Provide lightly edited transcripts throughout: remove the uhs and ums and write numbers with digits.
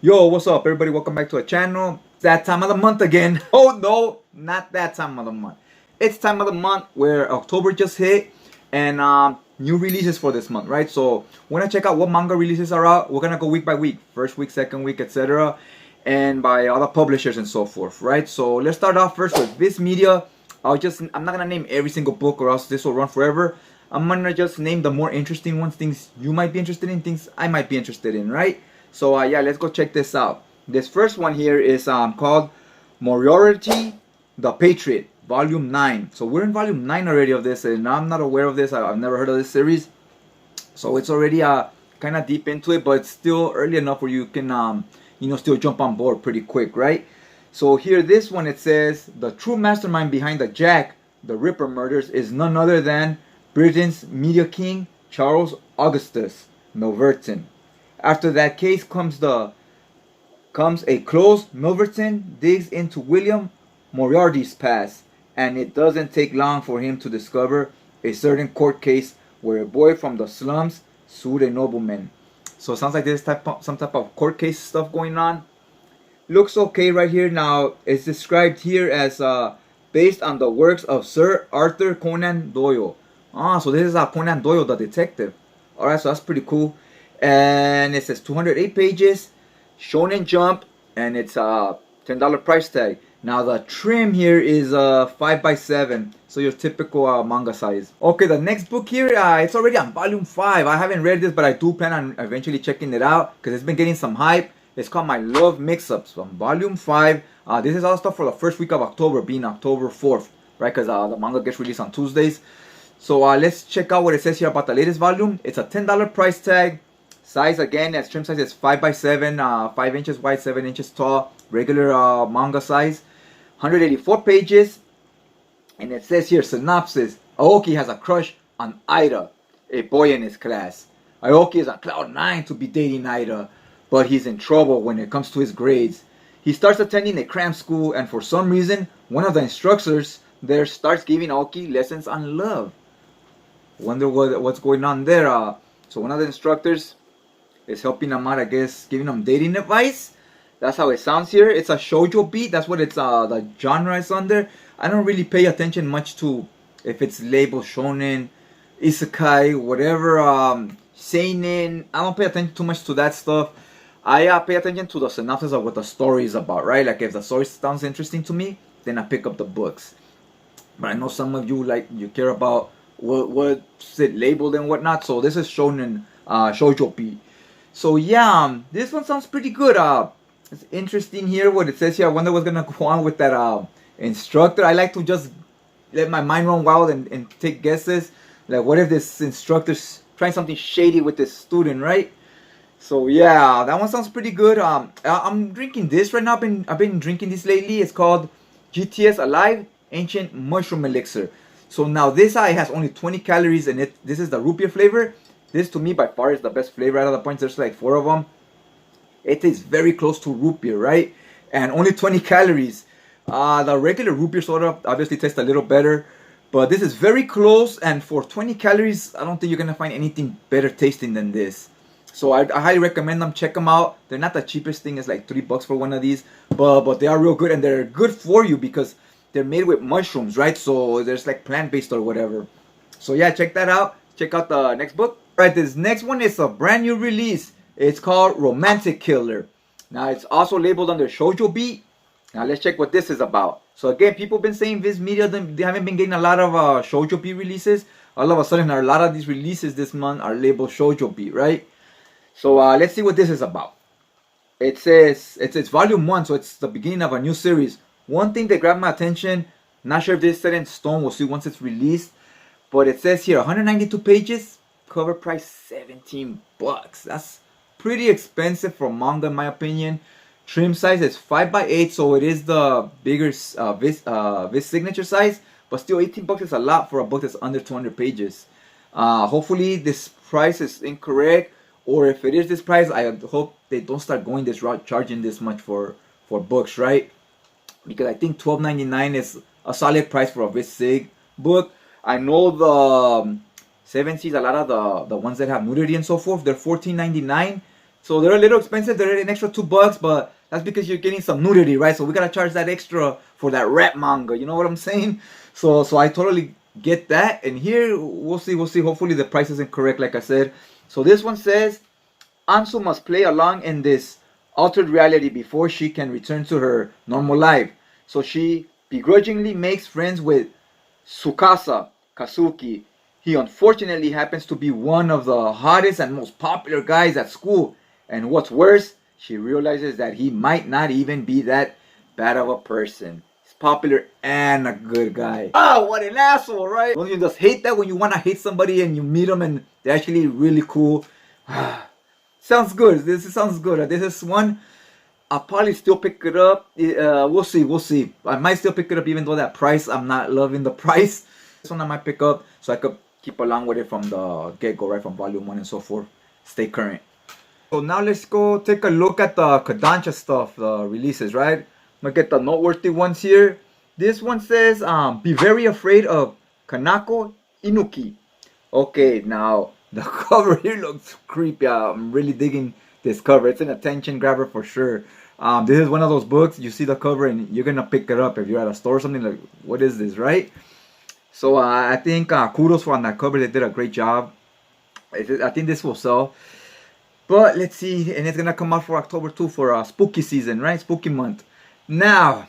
Yo, what's up, everybody? Welcome back to our channel. It's that time of the month again. Oh no, not that time of the month. It's time of the month where October just hit and new releases for this month, right? So we're gonna check out what manga releases are out. We're gonna go week by week, first week, second week, etc., and by other publishers and so forth, right? So let's start off first with Viz Media. I'm not gonna name every single book or else this will run forever. I'm gonna just name the more interesting ones, things you might be interested in, things I might be interested in, right? So yeah, let's go check this out. This first one here is called Moriarty the Patriot, Volume 9. So we're in Volume 9 already of this, and I'm not aware of this. I've never heard of this series. So it's already kind of deep into it, but it's still early enough where you can, still jump on board pretty quick, right? So here, this one, it says, the true mastermind behind the Jack the Ripper murders is none other than Britain's media king, Charles Augustus Milverton. After that case comes a close. Milverton digs into William Moriarty's past, and it doesn't take long for him to discover a certain court case where a boy from the slums sued a nobleman. So it sounds like there's some type of court case stuff going on. Looks okay right here. Now it's described here as based on the works of Sir Arthur Conan Doyle. So this is Conan Doyle, the detective. Alright, so that's pretty cool. And it says 208 pages, Shonen Jump, and it's a $10 price tag. Now the trim here is 5x7, so your typical manga size. Okay, the next book here, it's already on volume 5. I haven't read this, but I do plan on eventually checking it out because it's been getting some hype. It's called My Love Mix-Ups from volume 5. This is all stuff for the first week of October, being October 4th, right? Because the manga gets released on Tuesdays. So let's check out what it says here about the latest volume. It's a $10 price tag. Size again, as trim size is 5x7, 5 inches wide, 7 inches tall, regular manga size, 184 pages, and it says here, synopsis: Aoki has a crush on Ida, a boy in his class. Aoki is on cloud 9 to be dating Ida, but he's in trouble when it comes to his grades. He starts attending a cram school, and for some reason, one of the instructors there starts giving Aoki lessons on love. Wonder what's going on there. So one of the instructors is helping him out, I guess, giving him dating advice. That's how it sounds here. It's a shoujo beat. That's what it's the genre is under. I don't really pay attention much to if it's labeled shonen, isekai, whatever, seinen. I don't pay attention too much to that stuff. I pay attention to the synopsis of what the story is about, right? Like if the story sounds interesting to me, then I pick up the books. But I know some of you you care about what's it labeled and whatnot. So this is shonen, shoujo beat. So yeah, this one sounds pretty good. It's interesting here what it says here. I wonder what's gonna go on with that instructor. I like to just let my mind run wild and take guesses. Like, what if this instructor's trying something shady with this student, right? So yeah, that one sounds pretty good. I'm drinking this right now. I've been drinking this lately. It's called GTS Alive Ancient Mushroom Elixir. So now this has only 20 calories in it. This is the root beer flavor. This to me by far is the best flavor out of the bunch. There's like 4 of them. It tastes very close to root beer, right? And only 20 calories. The regular root beer soda obviously tastes a little better. But this is very close. And for 20 calories, I don't think you're going to find anything better tasting than this. So I highly recommend them. Check them out. They're not the cheapest thing. It's like $3 for one of these. But they are real good. And they're good for you because they're made with mushrooms, right? So there's like plant-based or whatever. So yeah, check that out. Check out the next book. Right, this next one is a brand new release. It's called Romantic Killer. Now it's also labeled under Shoujo Beat. Now let's check what this is about. So again, people have been saying Viz Media, they haven't been getting a lot of Shoujo Beat releases. All of a sudden, a lot of these releases this month are labeled Shoujo Beat, right? So let's see what this is about. It says, it's volume 1, so it's the beginning of a new series. One thing that grabbed my attention, not sure if this is set in stone, we'll see once it's released. But it says here, 192 pages. Cover price $17. That's pretty expensive for manga in my opinion. Trim size is 5x8, so it is the bigger Viz signature size, but still $18 is a lot for a book that's under 200 pages. Hopefully this price is incorrect, or if it is this price, I hope they don't start going this route, charging this much for books, right? Because I think $12.99 is a solid price for a Viz Sig book. I know the 7Cs, a lot of the ones that have nudity and so forth, they're $14.99. So they're a little expensive. They're an extra $2, but that's because you're getting some nudity, right? So we gotta charge that extra for that rap manga. You know what I'm saying? So I totally get that. And here we'll see. Hopefully the price isn't correct, like I said. So this one says Ansu must play along in this altered reality before she can return to her normal life. So she begrudgingly makes friends with Tsukasa Kazuki. He unfortunately happens to be one of the hottest and most popular guys at school. And what's worse, she realizes that he might not even be that bad of a person. He's popular and a good guy. Oh, what an asshole, right? Don't you just hate that when you want to hate somebody and you meet them and they're actually really cool? Sounds good. This sounds good. This is one I'll probably still pick it up. We'll see. I might still pick it up even though that price, I'm not loving the price. This one I might pick up so I could keep along with it from the get-go, right? From volume 1 and so forth. Stay current. So now let's go take a look at the Kodansha stuff, the releases, right? I'm gonna get the noteworthy ones here. This one says, be very afraid of Kanako Inuki. Okay, now the cover here looks creepy. I'm really digging this cover. It's an attention grabber for sure. This is one of those books, you see the cover and you're gonna pick it up if you're at a store or something, like, what is this, right? So I think kudos for on that cover. They did a great job. I think this will sell. But let's see, and it's gonna come out for October 2 for spooky season, right? Spooky month. Now,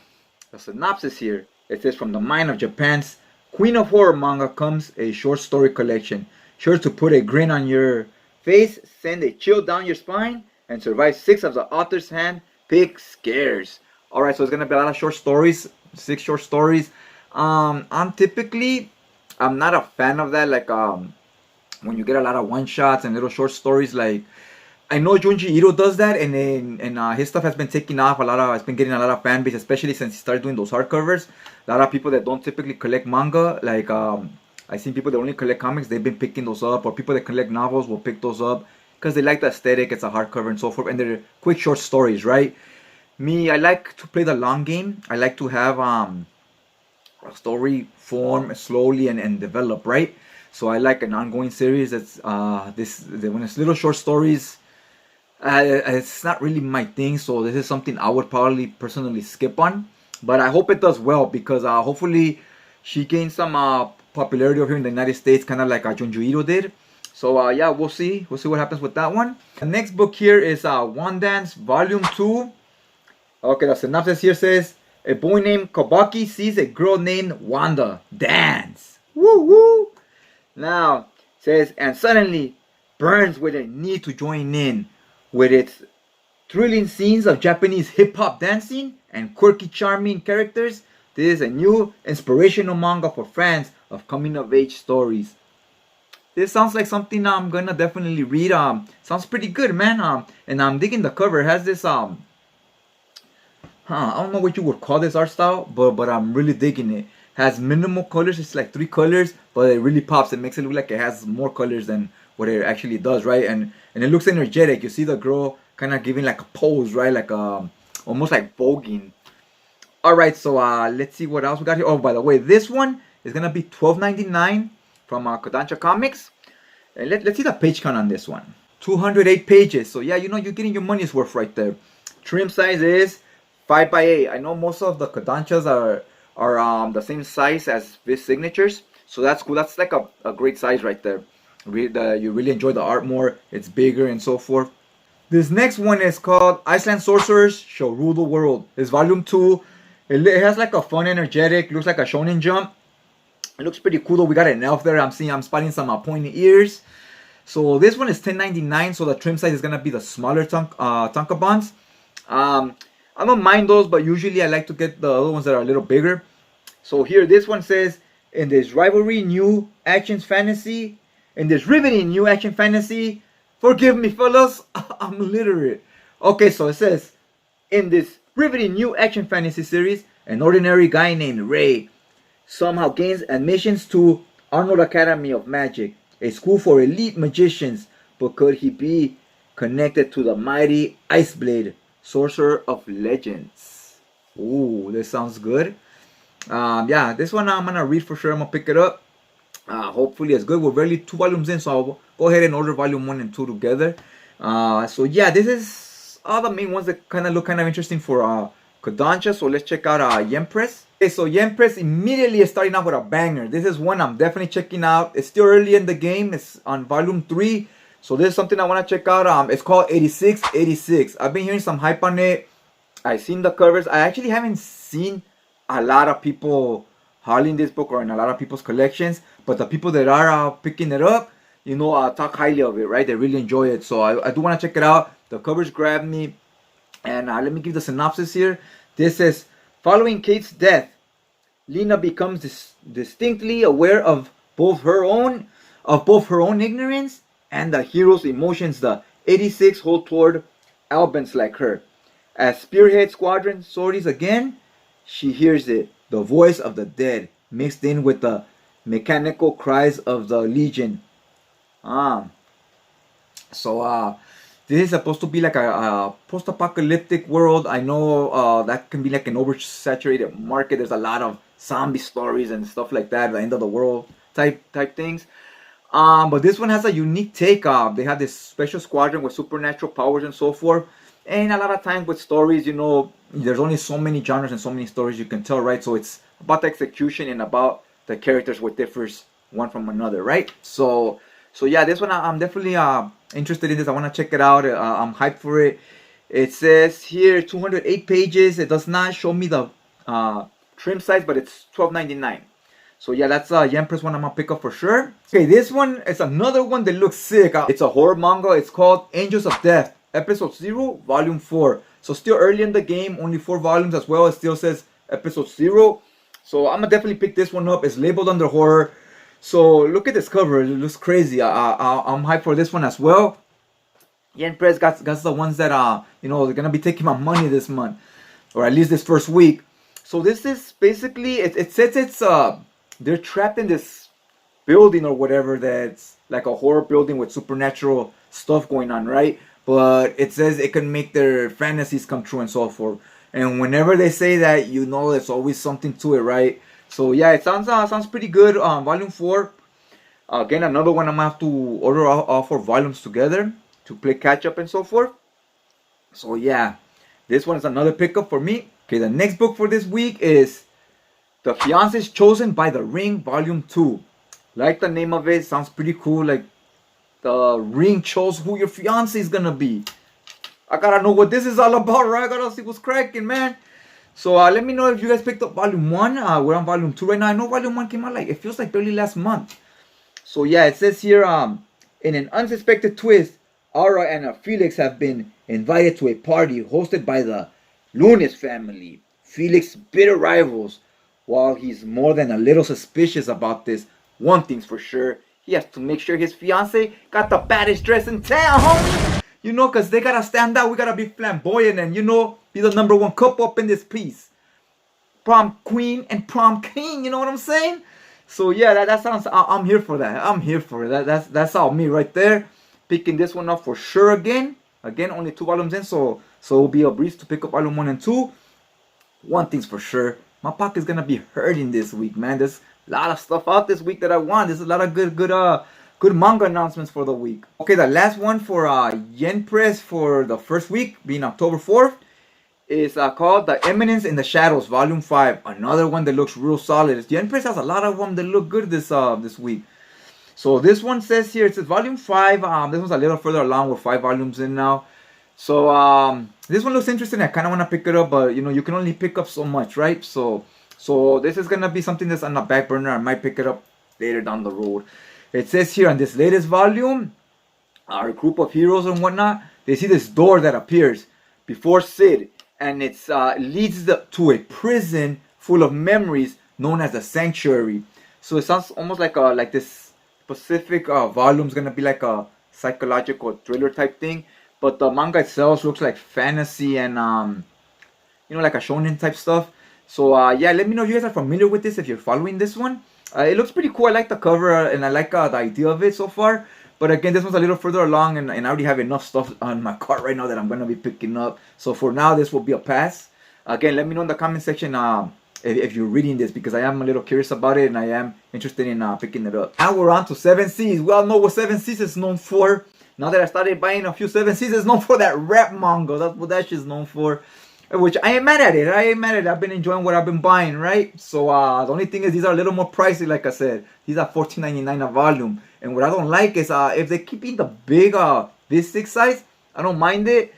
the synopsis here. It says, from the mind of Japan's Queen of Horror manga comes a short story collection, sure to put a grin on your face, send a chill down your spine, and survive 6 of the author's hand-picked scares. Alright, so it's gonna be a lot of short stories, 6 short stories. I'm not a fan of that, like when you get a lot of one-shots and little short stories. Like, I know Junji Ito does that, and his stuff has been taking off a lot. It's been getting a lot of fan base, especially since he started doing those hardcovers. A lot of people that don't typically collect manga, like I've seen people that only collect comics, they've been picking those up, or people that collect novels will pick those up because they like the aesthetic. It's a hardcover and so forth, and they're quick short stories, right? Me, I like to play the long game. I like to have a story form slowly and develop, right? So I like an ongoing series. That's when it's little short stories. It's not really my thing, so this is something I would probably personally skip on. But I hope it does well, because hopefully she gains some popularity over here in the United States, kind of like Junji Ito did. So yeah, we'll see what happens with that one. The next book here is One Dance Volume 2. Okay, the synopsis here says, a boy named Kobaki sees a girl named Wanda dance. Woo woo! Now, it says, and suddenly burns with a need to join in. With its thrilling scenes of Japanese hip-hop dancing and quirky charming characters, this is a new inspirational manga for fans of coming-of-age stories. This sounds like something I'm gonna definitely read. Sounds pretty good, man. And I'm digging the cover. It has this I don't know what you would call this art style, but I'm really digging it. Has minimal colors. It's like 3 colors, but it really pops. It makes it look like it has more colors than what it actually does, right? And it looks energetic. You see the girl kind of giving like a pose, right? Like almost like voguing. All right, so let's see what else we got here. Oh, by the way, this one is gonna be $12.99 from Kodansha Comics. And let's see the page count on this one. 208 pages. So yeah, you know, you're getting your money's worth right there. Trim size is 5x8. I know most of the Kodanshas are the same size as Viz signatures, so that's cool. That's like a great size right there. You really enjoy the art more. It's bigger and so forth. This next one is called Iceland Sorcerers Shall Rule the World. It's volume 2. It has like a fun, energetic, looks like a shonen jump. It looks pretty cool though. We got an elf there. I'm spotting some pointy ears. So this one is $10.99. So the trim size is gonna be the smaller tankobons. I don't mind those, but usually I like to get the other ones that are a little bigger. So here, this one says, in this riveting new action fantasy, forgive me fellas, I'm literate. Okay, so it says, in this riveting new action fantasy series, an ordinary guy named Ray somehow gains admissions to Arnold Academy of Magic, a school for elite magicians. But could he be connected to the mighty Iceblade, Sorcerer of Legends? Ooh, this sounds good. Yeah, this one I'm gonna read for sure. I'm gonna pick it up. Hopefully it's good. We're barely 2 volumes in, so I'll go ahead and order volume 1 and 2 together. So yeah, this is all the main ones that kind of look kind of interesting for Kodansha. So let's check out Empress. Okay, so Empress immediately is starting off with a banger. This is one I'm definitely checking out. It's still early in the game. It's on volume 3. So this is something I want to check out. It's called 8686. I've been hearing some hype on it. I've seen the covers. I actually haven't seen a lot of people hauling this book or in a lot of people's collections. But the people that are picking it up, you know, talk highly of it, right? They really enjoy it. So I do want to check it out. The covers grabbed me. And let me give the synopsis here. This is, following Kate's death, Lena becomes distinctly aware of both her own ignorance and the hero's emotions the 86 hold toward Albans like her. As Spearhead Squadron sorties again, she hears it, the voice of the dead, mixed in with the mechanical cries of the Legion. This is supposed to be like a post-apocalyptic world. I know that can be like an oversaturated market. There's a lot of zombie stories and stuff like that, the end of the world type things. But this one has a unique take. They have this special squadron with supernatural powers and so forth. And a lot of times with stories, you know, there's only so many genres and so many stories you can tell, right? So it's about the execution and about the characters, what differs one from another, right? So yeah, this one I'm definitely interested in this. I want to check it out. I'm hyped for it. It says here 208 pages. It does not show me the trim size, but it's $12.99. So yeah, that's Empress one I'm gonna pick up for sure. Okay, this one is another one that looks sick. It's a horror manga. It's called Angels of Death, Episode 0, Volume 4. So still early in the game, only 4 volumes as well. It still says Episode 0. So I'm gonna definitely pick this one up. It's labeled under horror. So look at this cover. It looks crazy. I'm hyped for this one as well. Empress got the ones that you know, they're gonna be taking my money this month, or at least this first week. So this is basically it says it's they're trapped in this building or whatever that's like a horror building with supernatural stuff going on, right? But it says it can make their fantasies come true and so forth. And whenever they say that, you know, there's always something to it, right? So yeah, it sounds pretty good. Volume 4. Again, another one I'm gonna have to order all 4 volumes together to play catch up and so forth. So yeah, this one is another pickup for me. Okay, the next book for this week is The Fiancés Chosen by the Ring, Volume 2. Like the name of it, sounds pretty cool. Like the ring chose who your fiancé is gonna be. I gotta know what this is all about, right? I gotta see what's cracking, man. So let me know if you guys picked up Volume 1. We're on Volume 2 right now. I know Volume 1 came out like, it feels like barely last month. So yeah, it says here, in an unsuspected twist, Aura and Felix have been invited to a party hosted by the Lunis family, Felix's bitter rivals. While he's more than a little suspicious about this, one thing's for sure, he has to make sure his fiancé got the baddest dress in town, homie. You know, because they gotta stand out, we gotta be flamboyant and, you know, be the #1 couple up in this piece. Prom queen and prom king, you know what I'm saying? So yeah, that sounds, I'm here for that. I'm here for it. That's all me right there. Picking this one up for sure again. Again, only 2 volumes in, so it'll be a breeze to pick up Volume 1 and 2. One thing's for sure, my pocket's gonna be hurting this week, man. There's a lot of stuff out this week that I want. There's a lot of good manga announcements for the week. Okay, the last one for Empress for the first week, being October 4th, is called The Eminence in the Shadows, Volume 5. Another one that looks real solid. Empress has a lot of them that look good this week. So this one says here, it says Volume 5. This one's a little further along. We're 5 volumes in now. So this one looks interesting. I kind of want to pick it up, but you know, you can only pick up so much, right? So this is gonna be something that's on the back burner. I might pick it up later down the road. It says here on this latest volume, our group of heroes and whatnot, they see this door that appears before Sid, and it leads to a prison full of memories known as the Sanctuary. So it sounds almost like this specific volume is gonna be like a psychological thriller type thing, but the manga itself looks like fantasy and you know, like a shonen type stuff. So yeah, let me know if you guys are familiar with this, if you're following this one. It looks pretty cool. I like the cover and I like the idea of it so far. But again, this one's a little further along, and I already have enough stuff on my cart right now that I'm going to be picking up. So for now, this will be a pass. Again, let me know in the comment section if you're reading this, because I am a little curious about it and I am interested in picking it up. Now we're on to 7 Seas. We all know what 7 Seas is known for. Now that I started buying a few 7Cs, it's known for that rap manga. That's what that shit's known for. Which I ain't mad at it. I've been enjoying what I've been buying, right? So the only thing is these are a little more pricey, like I said. These are $14.99 a volume. And what I don't like is if they keep in the big this 6 size, I don't mind it.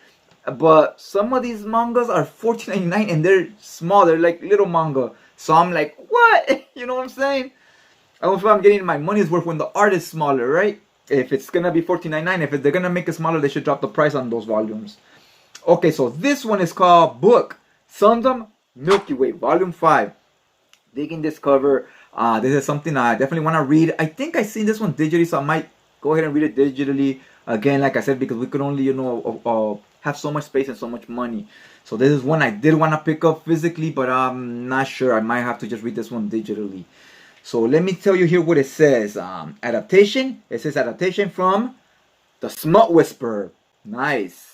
But some of these mangas are $14.99 and they're small. They're like little manga. So I'm like, what? You know what I'm saying? I don't feel I'm getting my money's worth when the art is smaller, right? If it's gonna be $14.99, if they're gonna make it smaller, they should drop the price on those volumes. Okay, so this one is called Book Sundom Milky Way, Volume 5. Digging this cover. This is something I definitely want to read. I think I seen this one digitally, so I might go ahead and read it digitally. Again, like I said, because we could only, have so much space and so much money. So this is one I did want to pick up physically, but I'm not sure. I might have to just read this one digitally. So let me tell you here what it says. Adaptation. It says adaptation from The Smut Whisperer. Nice.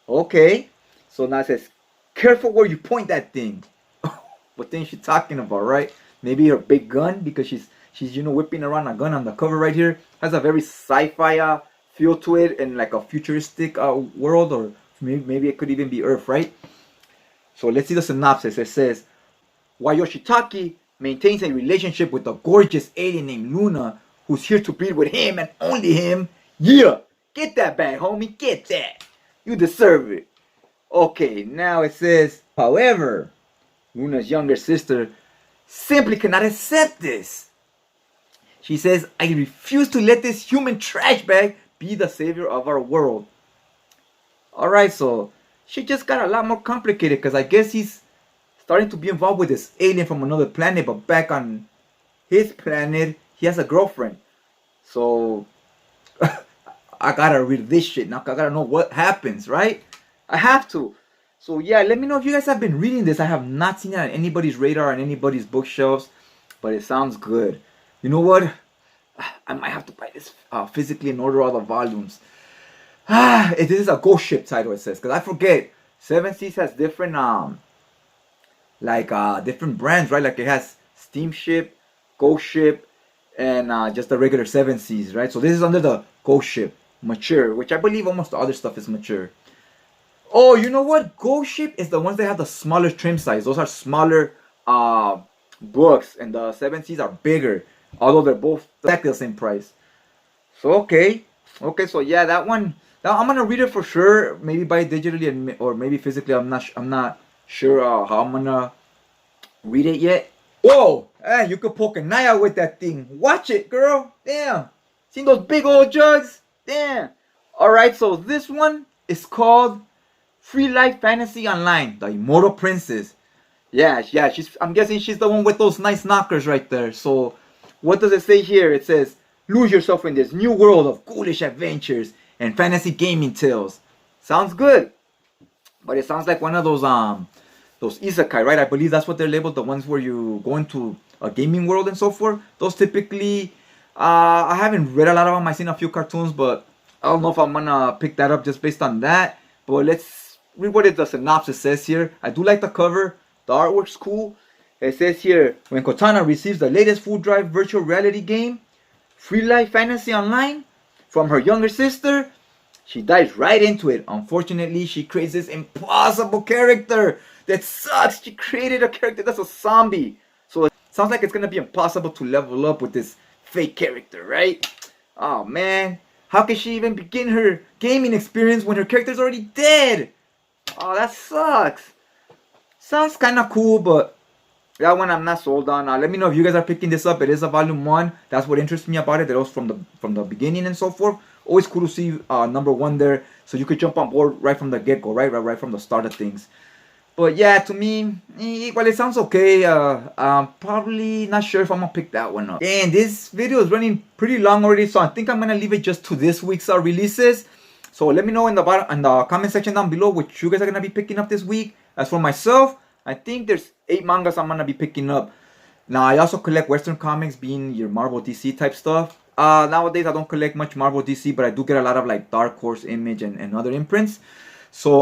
Okay, so now it says, careful where you point that thing. What thing is she talking about, right? Maybe her big gun, because she's whipping around a gun on the cover right here. Has a very sci-fi feel to it, and like a futuristic world, or maybe it could even be Earth, right? So let's see the synopsis. It says, while Yoshitaki maintains a relationship with a gorgeous alien named Luna, who's here to breed with him and only him. Yeah, get that bag, homie, get that. You deserve it. Okay, now it says, however, Luna's younger sister simply cannot accept this. She says, I refuse to let this human trash bag be the savior of our world. Alright, so she just got a lot more complicated, because I guess he's starting to be involved with this alien from another planet, but back on his planet, he has a girlfriend. So I gotta read this shit now. I gotta know what happens, right? I have to. So yeah, let me know if you guys have been reading this. I have not seen it on anybody's radar, on anybody's bookshelves, but it sounds good. You know what? I might have to buy this physically and order all the volumes. This is a Ghost Ship title, it says, because I forget. 7Cs has different different brands, right? Like it has Steamship, Ghost Ship, and just the regular 7Cs, right? So this is under the Ghost Ship. Mature, which I believe almost the other stuff is mature. Oh, you know what? Ghost Ship is the ones that have the smaller trim size. Those are smaller books, and the 7Cs are bigger, although they're both exactly the same price. So okay, so yeah, that one, I'm gonna read it for sure. Maybe buy it digitally or maybe physically. I'm not sure how I'm gonna read it yet. Whoa, hey, you could poke an eye out with that thing. Watch it, girl. Damn, seen those big old jugs? Damn. Alright, so this one is called Free Life Fantasy Online, the Immortal Princess. Yeah, I'm guessing she's the one with those nice knockers right there. So what does it say here? It says, lose yourself in this new world of ghoulish adventures and fantasy gaming tales. Sounds good. But it sounds like one of those isekai, right? I believe that's what they're labeled, the ones where you go into a gaming world and so forth. Those typically, I haven't read a lot of them. I've seen a few cartoons, but I don't know if I'm gonna pick that up just based on that. But let's read what the synopsis says here. I do like the cover. The artwork's cool. It says here, when Kotana receives the latest full drive virtual reality game, Free Life Fantasy Online, from her younger sister, she dives right into it. Unfortunately, she creates this impossible character that sucks. She created a character that's a zombie. So it sounds like it's gonna be impossible to level up with this fake character, right? Oh man, how can she even begin her gaming experience when her character's already dead? Oh, that sucks. Sounds kind of cool, but that one I'm not sold on. Let me know if you guys are picking this up. It is a volume 1. That's what interests me about it. That was from the beginning and so forth. Always cool to see number 1 there, so you could jump on board right from the get-go, right from the start of things. But yeah, to me, well, it sounds okay. I'm probably not sure if I'm gonna pick that one up. And this video is running pretty long already, so I think I'm gonna leave it just to this week's releases. So let me know in the comment section down below which you guys are gonna be picking up this week. As for myself, I think there's 8 mangas I'm gonna be picking up. Now I also collect Western comics, being your Marvel, DC type stuff. Nowadays I don't collect much Marvel, DC, but I do get a lot of like Dark Horse, Image, and other imprints. So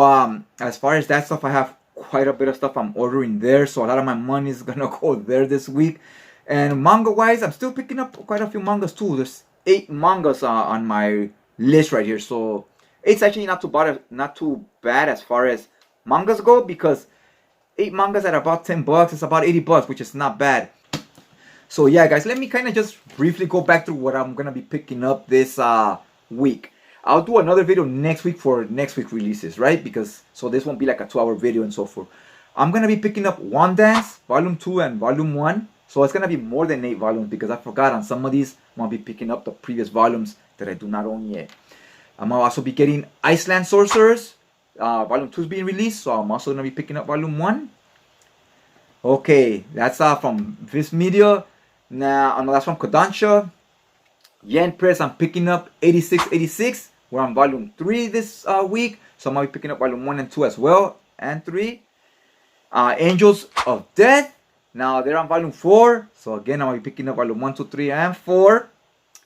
as far as that stuff, I have quite a bit of stuff I'm ordering there, so a lot of my money is gonna go there this week. And manga wise, I'm still picking up quite a few mangas too. There's 8 mangas on my list right here. So it's actually not too bad as far as mangas go, because 8 mangas at about $10, it's about $80, which is not bad. So yeah, guys, let me kind of just briefly go back through what I'm gonna be picking up this week. I'll do another video next week for next week releases, right? Because so this won't be like a 2-hour video and so forth. I'm gonna be picking up One Dance Volume 2 and Volume 1. So it's gonna be more than 8 volumes, because I forgot on some of these I'm gonna be picking up the previous volumes that I do not own yet. I'm gonna also be getting Iceland Sorcerers. Volume 2 is being released, so I'm also gonna be picking up Volume 1. Okay, that's from Viz Media. Now, that's from Kodansha. Empress, I'm picking up 8686. We're on Volume 3 this week, so I'm gonna be picking up Volume 1 and 2 as well, and 3. Angels of Death. Now they're on Volume 4, so again I'm gonna be picking up Volume 1, 2, 3, and 4.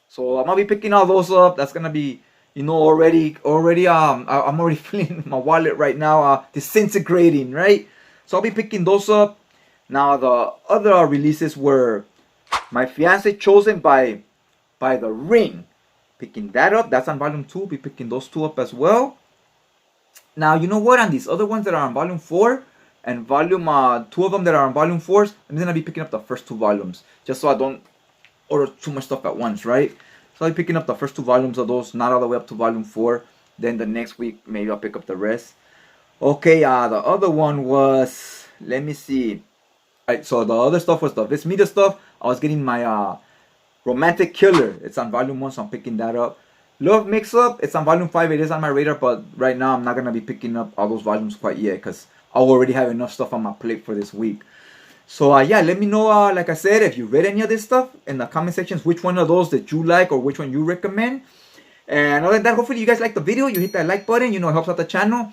So I'm gonna be picking all those up. That's gonna be, you know, already I'm already feeling my wallet right now disintegrating, right? So I'll be picking those up. Now the other releases were My Fiance Chosen by The Ring. Picking that up. That's on Volume 2. Be picking those 2 up as well. Now, you know what? On these other ones that are on Volume 4 and Volume 2 of them that are on Volume 4s, I'm just gonna be picking up the first 2 volumes, just so I don't order too much stuff at once, right? So I'll be picking up the first 2 volumes of those, not all the way up to Volume 4. Then the next week, maybe I'll pick up the rest. Okay, the other one was, let me see. Right, so the other stuff was the Viz Media stuff. I was getting my Romantic Killer. It's on Volume 1, so I'm picking that up. Love Mix Up, it's on Volume 5. It is on my radar, but right now I'm not going to be picking up all those volumes quite yet, because I already have enough stuff on my plate for this week. So yeah, let me know, like I said, if you read any of this stuff in the comment sections, which one of those that you like or which one you recommend. And other than that, hopefully you guys like the video. You hit that like button, you know, it helps out the channel.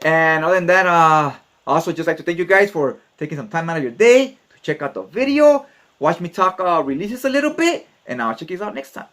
And other than that, I also just like to thank you guys for taking some time out of your day to check out the video, watch me talk releases a little bit, and I'll check you out next time.